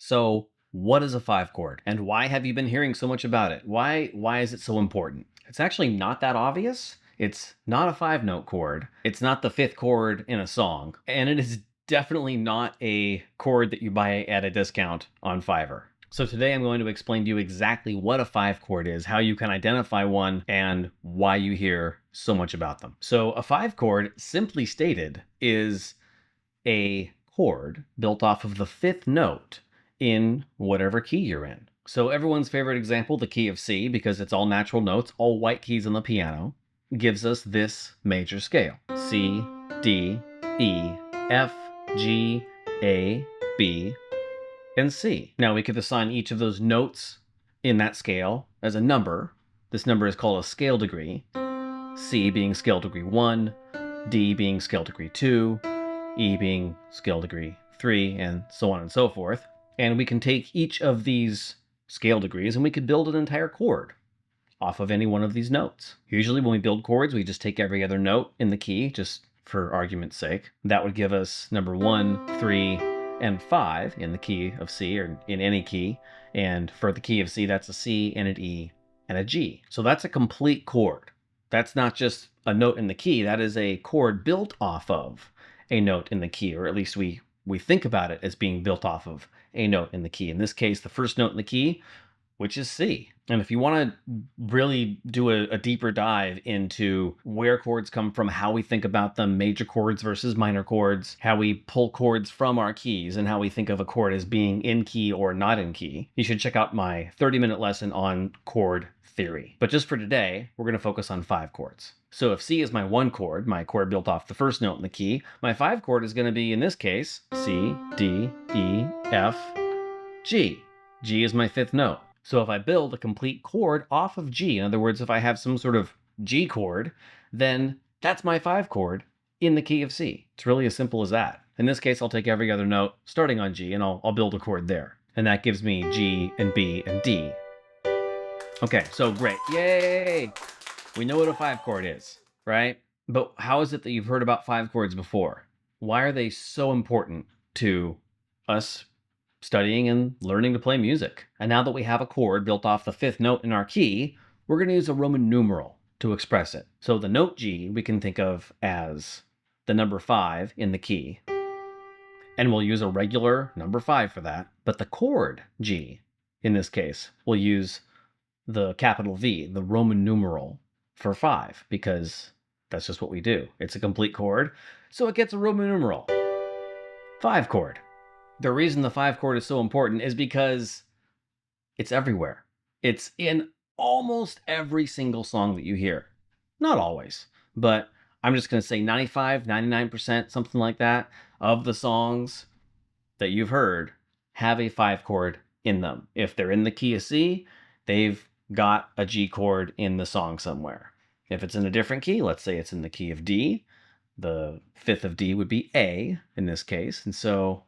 So, what is a five chord and why have you been hearing so much about it? Why is it so important? It's actually not that obvious. It's not a five note chord. It's not the fifth chord in a song, and it is definitely not a chord that you buy at a discount on Fiverr. So today I'm going to explain to you exactly what a five chord is, how you can identify one, and why you hear so much about them. So a five chord, simply stated, is a chord built off of the fifth note in whatever key you're in. So everyone's favorite example, the key of C, because it's all natural notes, all white keys on the piano, gives us this major scale. C, D, E, F, G, A, B, and C. Now we could assign each of those notes in that scale as a number. This number is called a scale degree. C being scale degree 1, D being scale degree 2, E being scale degree 3, and so on and so forth. And we can take each of these scale degrees and we could build an entire chord off of any one of these notes. Usually when we build chords, we just take every other note in the key, just for argument's sake. That would give us number 1, 3, and 5 in the key of C, or in any key. And for the key of C, that's a C and an E and a G. So that's a complete chord. That's not just a note in the key, that is a chord built off of a note in the key, or at least we think about it as being built off of a note in the key. In this case, the first note in the key, which is C. And if you want to really do a deeper dive into where chords come from, how we think about them, major chords versus minor chords, how we pull chords from our keys, and how we think of a chord as being in key or not in key, you should check out my 30-minute lesson on chord theory. But just for today, we're going to focus on five chords. So if C is my one chord, my chord built off the first note in the key, my five chord is going to be, in this case, C, D, E, F, G. G is my fifth note. So if I build a complete chord off of G, in other words, if I have some sort of G chord, then that's my five chord in the key of C. It's really as simple as that. In this case, I'll take every other note starting on G and I'll build a chord there. And that gives me G and B and D. Okay, so great. Yay! We know what a five chord is, right? But how is it that you've heard about five chords before? Why are they so important to us studying and learning to play music? And now that we have a chord built off the fifth note in our key, we're going to use a Roman numeral to express it. So the note G we can think of as the number 5 in the key, and we'll use a regular number 5 for that. But the chord G, in this case, we'll use the capital V, the Roman numeral, for 5, because that's just what we do. It's a complete chord, so it gets a Roman numeral. 5 chord. The reason the 5 chord is so important is because it's everywhere. It's in almost every single song that you hear. Not always, but I'm just going to say 95, 99%, something like that, of the songs that you've heard have a 5 chord in them. If they're in the key of C, they've got a G chord in the song somewhere. If it's in a different key, let's say it's in the key of D, the fifth of D would be A in this case. And so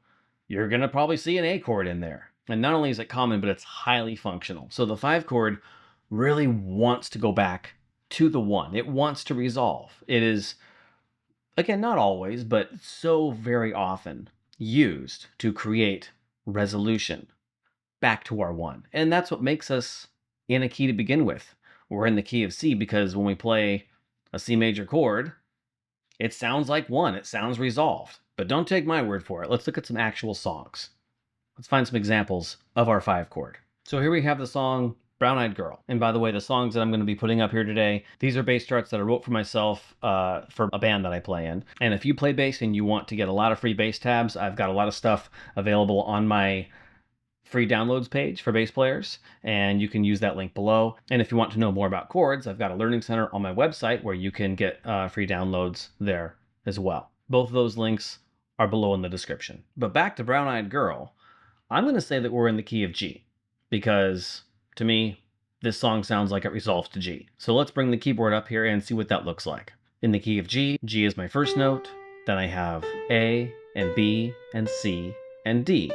you're going to probably see an A chord in there. And not only is it common, but it's highly functional. So the 5 chord really wants to go back to the 1. It wants to resolve. It is, again, not always, but so very often used to create resolution back to our 1. And that's what makes us in a key to begin with. We're in the key of C because when we play a C major chord, it sounds like 1. It sounds resolved. But don't take my word for it. Let's look at some actual songs. Let's find some examples of our 5 chord. So here we have the song Brown Eyed Girl. And by the way, the songs that I'm going to be putting up here today, these are bass charts that I wrote for myself for a band that I play in. And if you play bass and you want to get a lot of free bass tabs, I've got a lot of stuff available on my free downloads page for bass players, and you can use that link below. And if you want to know more about chords, I've got a learning center on my website where you can get free downloads there as well. Both of those links are below in the description. But back to Brown Eyed Girl, I'm going to say that we're in the key of G, because to me, this song sounds like it resolves to G. So let's bring the keyboard up here and see what that looks like. In the key of G, G is my first note, then I have A and B and C and D.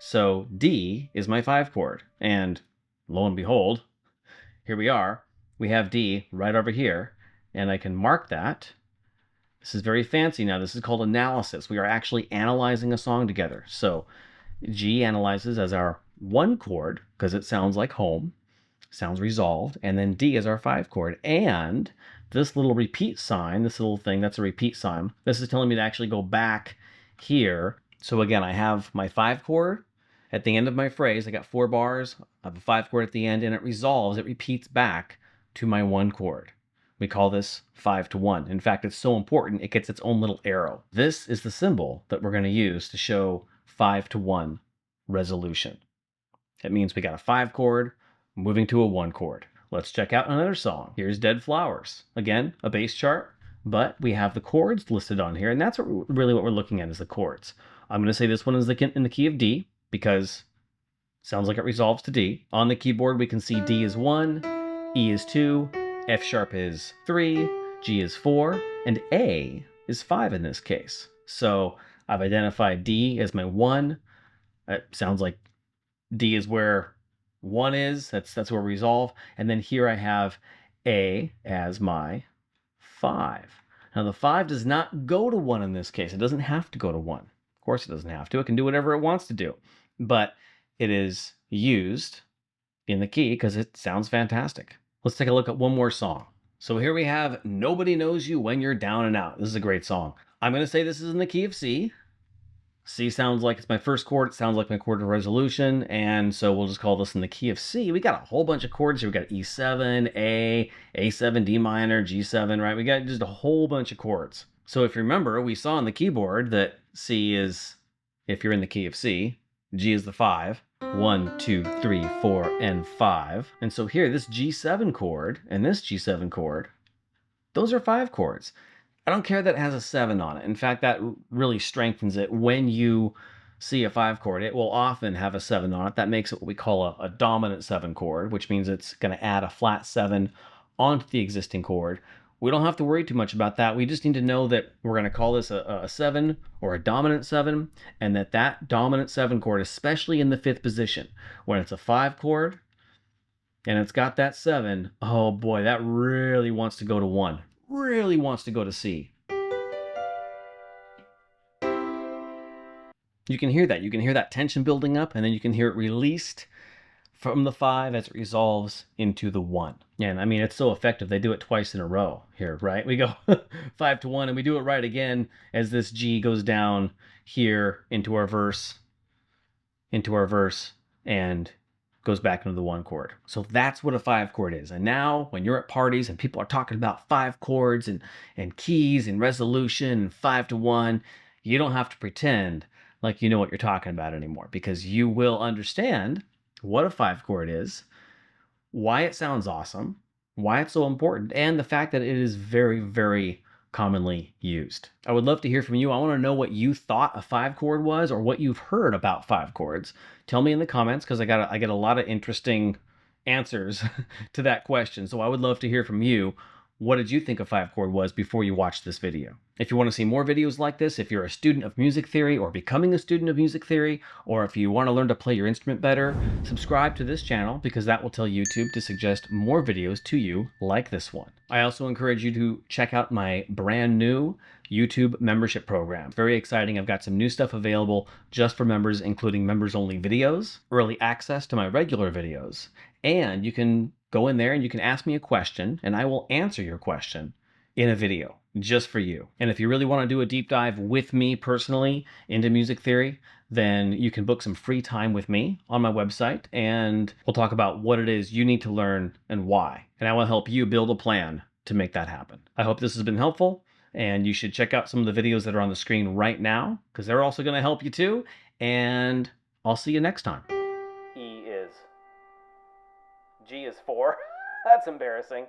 So D is my 5 chord, and lo and behold, here we are. We have D right over here, and I can mark that. This is very fancy now. This is called analysis. We are actually analyzing a song together. So G analyzes as our 1 chord because it sounds like home, sounds resolved, and then D is our 5 chord. And this little repeat sign, this little thing, that's a repeat sign. This is telling me to actually go back here. So again, I have my 5 chord at the end of my phrase. I got 4 bars, I have a 5 chord at the end, and it resolves, it repeats back to my 1 chord. We call this 5 to 1. In fact, it's so important, it gets its own little arrow. This is the symbol that we're going to use to show 5 to 1 resolution. It means we got a 5 chord moving to a 1 chord. Let's check out another song. Here's Dead Flowers. Again, a bass chart, but we have the chords listed on here, and that's really what we're looking at is the chords. I'm going to say this one is in the key of D because it sounds like it resolves to D. On the keyboard, we can see D is 1, E is 2, F sharp is 3, G is 4, and A is 5 in this case. So I've identified D as my 1. It sounds like D is where 1 is. That's where resolve. And then here I have A as my 5. Now the 5 does not go to 1 in this case. It doesn't have to go to 1. Of course it doesn't have to. It can do whatever it wants to do. But it is used in the key because it sounds fantastic. Let's take a look at one more song. So here we have Nobody Knows You When You're Down and Out. This is a great song. I'm going to say this is in the key of C. C sounds like it's my first chord. It sounds like my chord of resolution. And so we'll just call this in the key of C. We got a whole bunch of chords here. We got E7, A, A7, D minor, G7, right? We got just a whole bunch of chords. So if you remember, we saw on the keyboard that C is, if you're in the key of C, G is the 5. 1, 2, 3, 4, and 5. And so here, this G7 chord and this G7 chord, those are 5 chords. I don't care that it has a 7 on it. In fact, that really strengthens it. When you see a 5 chord, it will often have a 7 on it. That makes it what we call a dominant 7 chord, which means it's going to add a flat 7 onto the existing chord. We don't have to worry too much about that. We just need to know that we're going to call this a 7 or a dominant 7, and that dominant 7 chord, especially in the 5th position, when it's a 5 chord and it's got that 7, oh boy, that really wants to go to 1, really wants to go to C. You can hear that. You can hear that tension building up, and then you can hear it released from the 5 as it resolves into the 1. And I mean, it's so effective. They do it twice in a row here, right? We go 5 to 1, and we do it right again as this G goes down here into our verse, and goes back into the 1 chord. So that's what a 5 chord is. And now when you're at parties and people are talking about 5 chords and keys and resolution and 5 to 1, you don't have to pretend like you know what you're talking about anymore, because you will understand what a 5 chord is, why it sounds awesome, why it's so important, and the fact that it is very, very commonly used. I would love to hear from you. I want to know what you thought a 5 chord was, or what you've heard about 5 chords. Tell me in the comments, because I get a lot of interesting answers to that question. So I would love to hear from you. What did you think a 5 chord was before you watched this video? If you want to see more videos like this, if you're a student of music theory or becoming a student of music theory, or if you want to learn to play your instrument better, subscribe to this channel, because that will tell YouTube to suggest more videos to you like this one. I also encourage you to check out my brand new YouTube membership program. It's very exciting. I've got some new stuff available just for members, including members-only videos, early access to my regular videos, and you can go in there and you can ask me a question, and I will answer your question in a video just for you. And if you really want to do a deep dive with me personally into music theory, then you can book some free time with me on my website, and we'll talk about what it is you need to learn and why. And I will help you build a plan to make that happen. I hope this has been helpful, and you should check out some of the videos that are on the screen right now, because they're also going to help you too. And I'll see you next time. E is. G is 4. That's embarrassing.